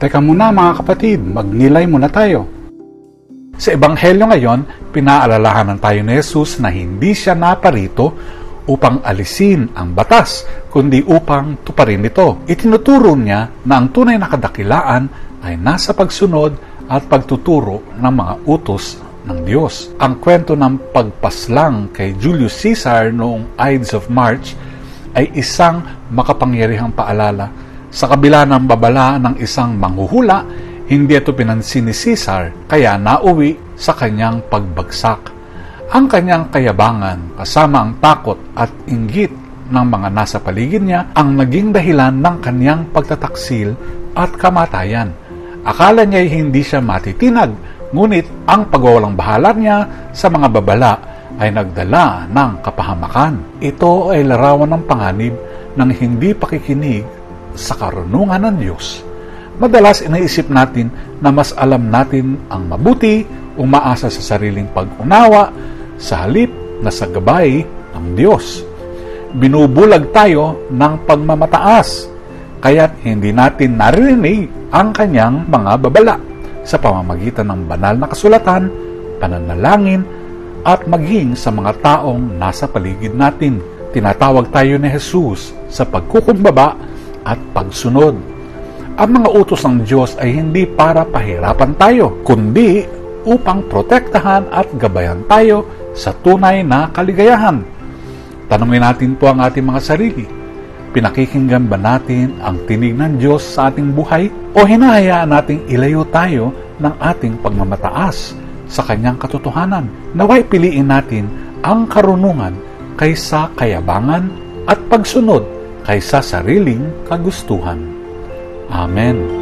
Teka muna mga kapatid, magnilay muna tayo. Sa Ebanghelyo ngayon, pinaalalahanan tayo ni Jesus na hindi siya naparito upang alisin ang batas, kundi upang tuparin ito. Itinuturo niya na ang tunay na kadakilaan ay nasa pagsunod at pagtuturo ng mga utos ng Diyos. Ang kwento ng pagpaslang kay Julius Caesar noong Ides of March ay isang makapangyarihang paalala. Sa kabila ng babala ng isang manghuhula, hindi ito pinansin ni Caesar, kaya nauwi sa kanyang pagbagsak. Ang kanyang kayabangan, kasama ang takot at inggit ng mga nasa paligid niya, ang naging dahilan ng kanyang pagtataksil at kamatayan. Akala niya hindi siya matitinag, ngunit ang pagwawalang bahala niya sa mga babala ay nagdala ng kapahamakan. Ito ay larawan ng panganib ng hindi pakikinig sa karunungan ng Diyos. Madalas inaisip natin na mas alam natin ang mabuti, umaasa sa sariling pag-unawa, sa halip na sa gabay ng Diyos. Binubulag tayo ng pagmamataas, kaya't hindi natin naririnig ang kanyang mga babala sa pamamagitan ng banal na kasulatan, pananalangin, at maging sa mga taong nasa paligid natin. Tinatawag tayo ni Jesus sa pagkukumbaba at pagsunod. Ang mga utos ng Diyos ay hindi para pahirapan tayo, kundi upang protektahan at gabayan tayo sa tunay na kaligayahan. Tanungin natin po ang ating mga sarili. Pinakikinggan ba natin ang tinig ng Diyos sa ating buhay o hinahayaan nating ilayo tayo ng ating pagmamataas sa kanyang katotohanan? Naway piliin natin ang karunungan kaysa kayabangan at pagsunod kaysa sariling kagustuhan. Amen.